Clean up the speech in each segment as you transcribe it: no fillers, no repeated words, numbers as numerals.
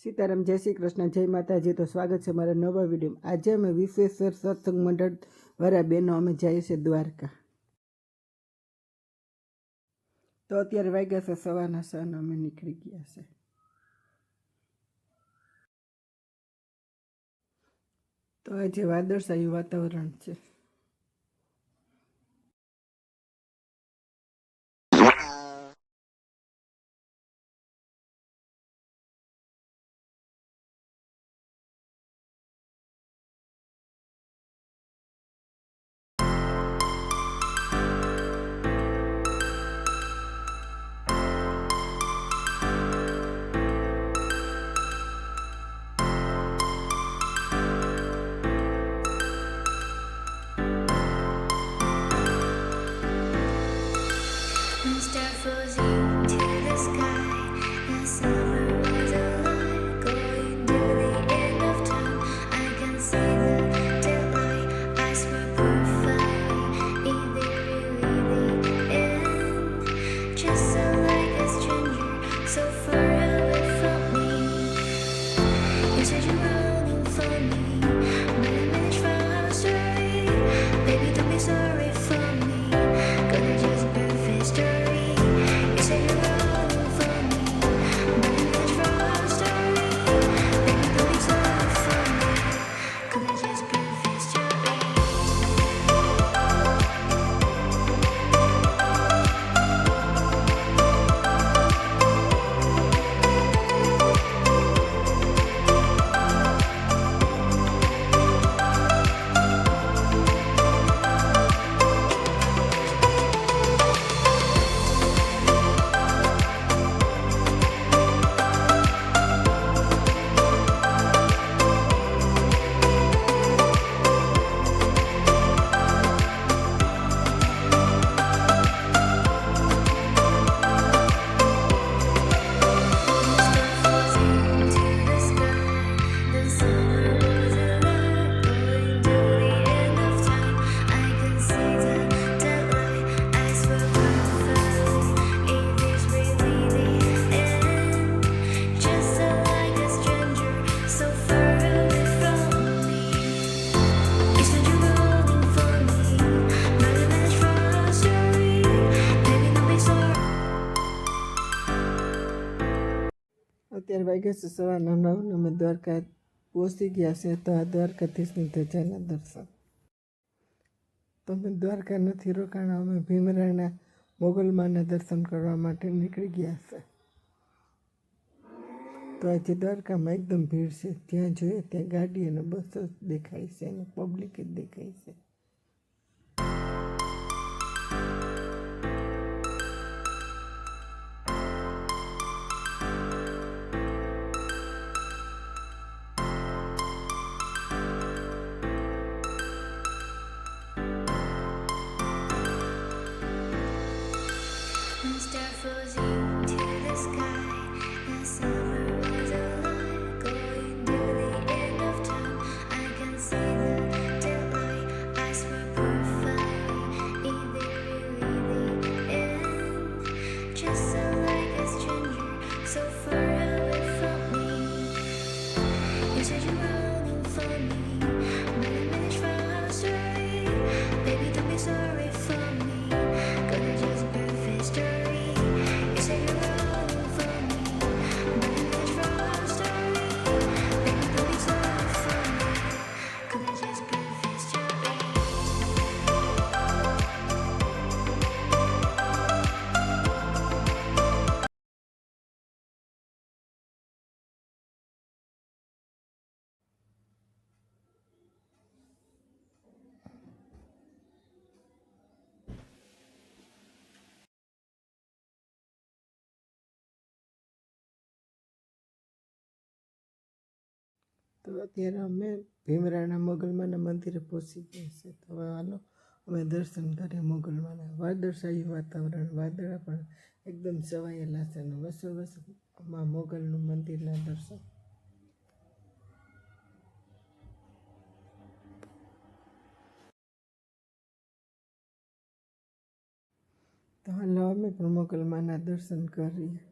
સીતારામ, જય શ્રી કૃષ્ણ, જય માતાજી. તો સ્વાગત છે મારા નવા વિડીયોમાં. આજે અમે વિશ્વેશ્વર સત્સંગ મંડળ વાળા બહેનો અમે જઈએ છીએ દ્વારકા. તો અત્યારે વાગ્યા છે સવારના 6 ને અમે નીકળી ગયા છે. તો આજે વાદળછાયું વાતાવરણ છે. અત્યારે વાગ્યા છે સવારના 9 ને અમે દ્વારકા પહોંચી ગયા છે. તો આ દ્વારકાધીશની ધજાના દર્શન. તો અમે દ્વારકા નથી રોકાણા, અમે ભીમરાયના મોગલમાના દર્શન કરવા માટે નીકળી ગયા છે. તો આજે દ્વારકામાં એકદમ ભીડ છે. જ્યાં જોઈએ ત્યાં ગાડી અને બસો દેખાય છે અને પબ્લિક જ દેખાય છે. તો અત્યારે અમે ભીમરાયના મોગલમાના મંદિરે પહોંચી ગયા છે. તો હવે હાલો અમે દર્શન કરીએ મોગલમાના. વાદળછાયું વાતાવરણ, વાદળા પણ એકદમ છવાયેલા છે અને વસોવસમાં મોગલનું મંદિરના દર્શન. તો હાલો અમે પણ મોગલમાના દર્શન કરીએ.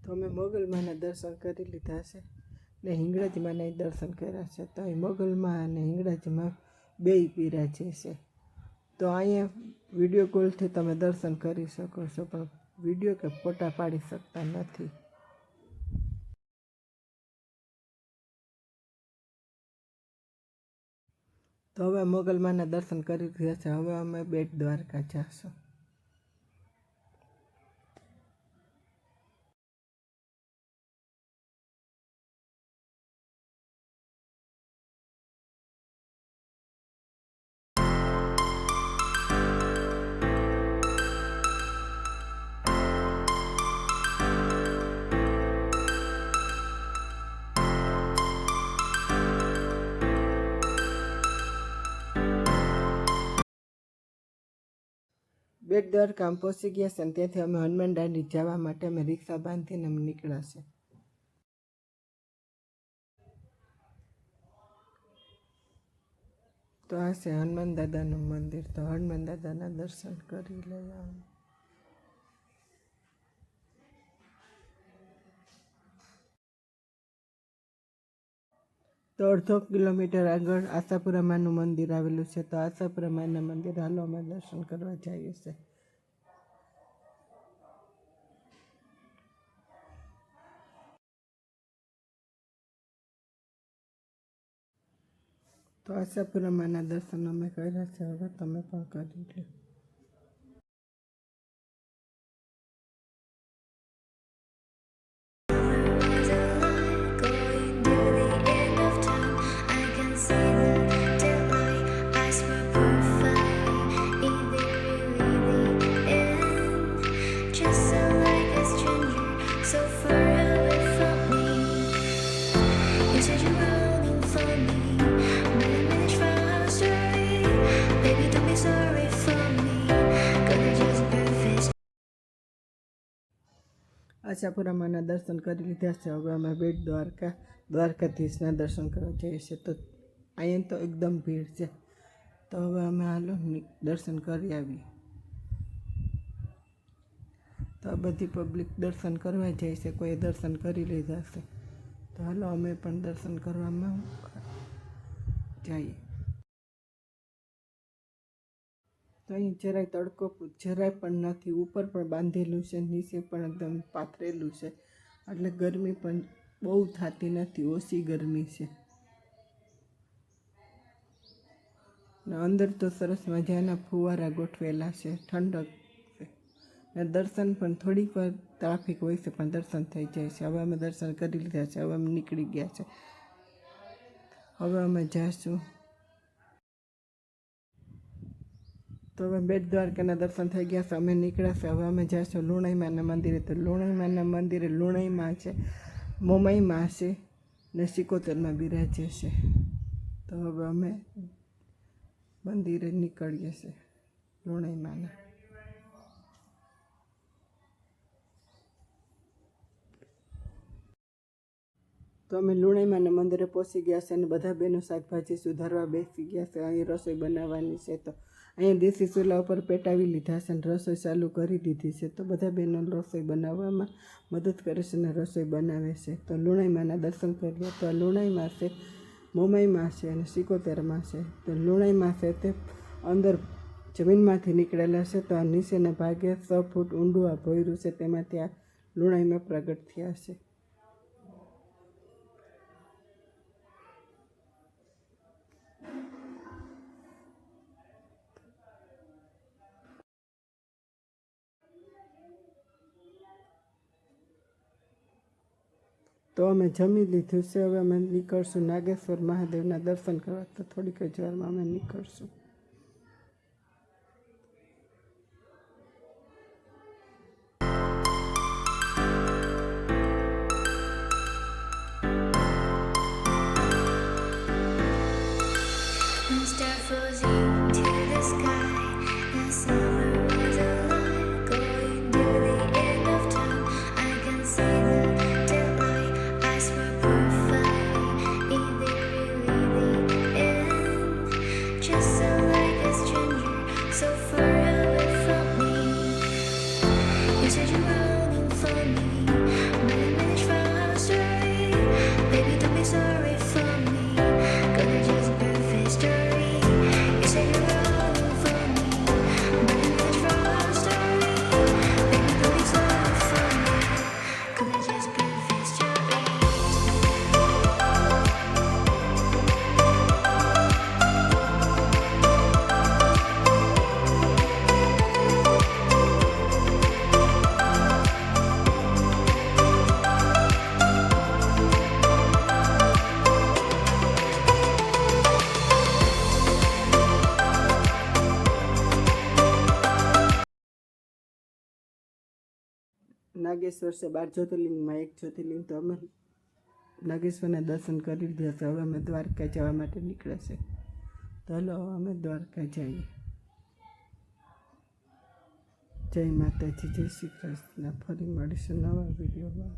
તો અમે મોગલમાના દર્શન કરી લીધા છે ને હિંગળાજીમાંના દર્શન કર્યા છે. તો અહીં મોગલમાં અને હિંગળાજીમાં બેય બિરાજે છે. તો અહીંયા વિડીયો કોલથી તમે દર્શન કરી શકો છો, પણ વિડીયો કે ફોટા પાડી શકતા નથી. તો હવે મોગલમાના દર્શન કરી રહ્યા છે. હવે અમે બેટ દ્વારકા જઈશું. બેટ દ્વારકામાં પહોંચી ગયા છે અને ત્યાંથી અમે હનુમાન દાંડી જવા માટે અમે રિક્ષા બાંધીને અમે નીકળ્યા છે. તો આ છે હનુમાન દાદાનું મંદિર. તો હનુમાન દાદાના દર્શન કરી લઈએ. તો અડધો કિલોમીટર આગળ આશાપુરા માનું મંદિર આવેલું છે. તો આશાપુરા માના મંદિર હાલો અમે દર્શન કરવા જઈએ છીએ. તો આશાપુરા માના દર્શન અમે કર્યા છે. હવે તમે પણ કરી લો. આશાપુરા માના દર્શન કરી લીધા છે. હવે અમે બેટ દ્વારકાધીશના દર્શન કરવા જઈએ છીએ. તો અહીંયા તો એકદમ ભીડ છે. તો હવે અમે હાલો દર્શન કરી આવીએ. તો આ બધી પબ્લિક દર્શન કરવા જાય છે. કોઈ દર્શન કરી લીધા છે. તો હાલો અમે પણ દર્શન કરવામાં જઈએ. તો અહીં જરાય તડકો જરાય પણ નથી. ઉપર પણ બાંધેલું છે, નીચે પણ એકદમ પાથરેલું છે, એટલે ગરમી પણ બહુ થતી નથી, ઓછી ગરમી છે. ને અંદર તો સરસ મજાના ફુવારા ગોઠવેલા છે, ઠંડક છે. ને દર્શન પણ થોડીક વાર ટ્રાફિક હોય છે, પણ દર્શન થઈ જાય છે. હવે અમે દર્શન કરી લીધા છે. હવે અમે નીકળી ગયા છે. હવે અમે જઈશું. તો હવે બેટ દ્વારકાના દર્શન થઈ ગયા છે. અમે નીકળ્યા છે. હવે અમે જઈશું લુણાઈમાના મંદિરે. તો લુણાઈમાના મંદિરે લુણાઈમાં છે, મોમાઈમાં છે ને સિકોતરમાં બિરાજે છે. તો હવે અમે મંદિરે નીકળીએ છીએ લુણાઈમાના. તો અમે લુણાઈમાના મંદિરે પહોંચી ગયા છે અને બધા બહેનો શાકભાજી સુધારવા બેસી ગયા છે. અહીં રસોઈ બનાવવાની છે. તો અહીંયા દેશી ચૂલા ઉપર પેટાવી લીધા છે અને રસોઈ ચાલુ કરી દીધી છે. તો બધા બહેનો રસોઈ બનાવવામાં મદદ કરે છે અને રસોઈ બનાવે છે. તો લુણાઈમાના દર્શન કરીએ. તો આ લુણાઈમાં છે, મોમાઈમાં છે અને સિકોતેરમાં છે. તો લુણાઈમાં છે તે અંદર જમીનમાંથી નીકળેલા છે. તો આ નીચેના ભાગે 6 ફૂટ ઊંડું આ ભોયરું છે, તેમાંથી આ લુણાઈમાં પ્રગટ થયા છે. તો અમે જમી લીધું છે. હવે અમે નીકળશું નાગેશ્વર મહાદેવના દર્શન કરવા. તો થોડીક જ વારમાં અમે નીકળશું. You said you're running for me, but Nageshwar છે 12 જ્યોતિર્લિંગમાં એક જ્યોતિર્લિંગ, તો અમે નાગેશ્વરના દર્શન કરી લીધા છે. હવે અમે દ્વારકા જવા માટે નીકળે છે. તો હલો અમે દ્વારકા જઈએ. જય માતાજી, જય શ્રી કૃષ્ણ. ફરી મળીશું નવા વિડીયોમાં.